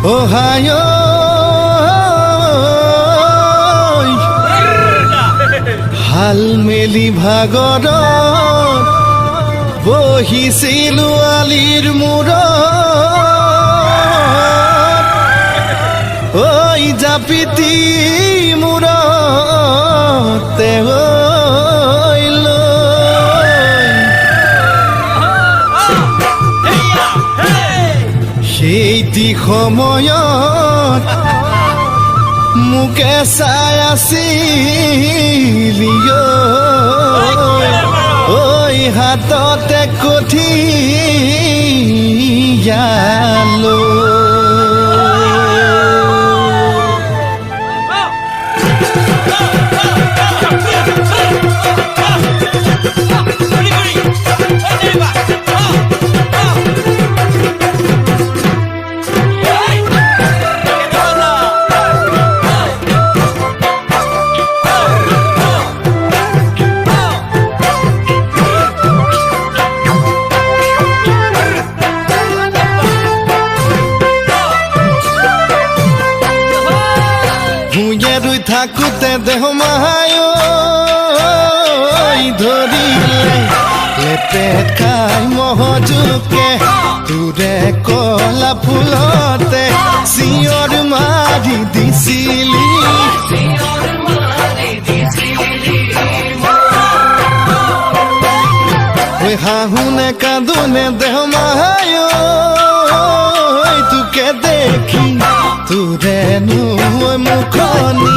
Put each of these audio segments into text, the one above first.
Ohio হাল মেলি ভাগৰত বহিছিলো আলিৰ মূৰত ঐ জাপিতি মূৰতে সেইটি সময়ত মুকে চাই আছিলি ঐ হাততে কঠিয়ালো থাকুতে দেহ মাহায় ধরিলে লেপেট খাই মহজুকে তোরে কলা ফুলতে চিঞৰ মাৰি দিছিলি হাহুনে কাঁদুনে দেহ মাহায় তোকে দেখি তোৰে মুখনি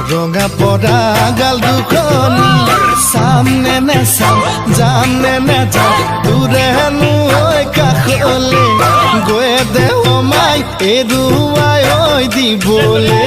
ৰঙা পৰা গাল দুখনি সামনে নে চাম যাম নে নেযাম তোৰে হেনো কাষলে গৈ দেহ মাই এৰুৱাই দিবলে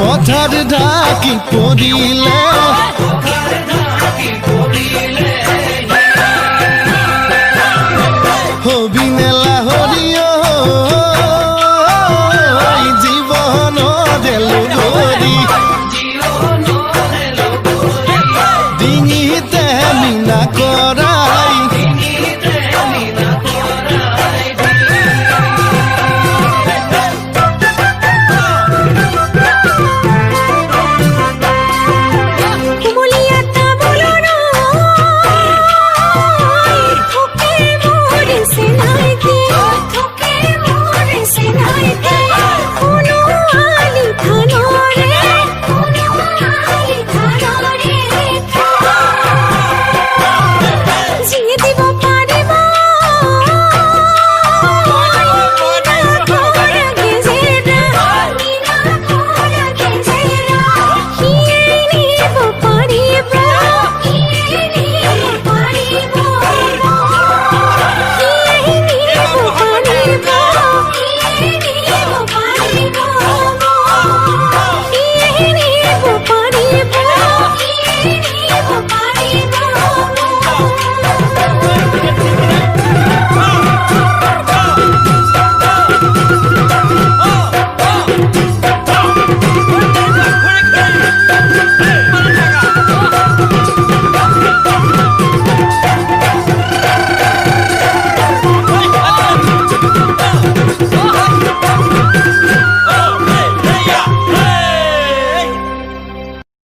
পথাৰ ঢাকি পৰিলে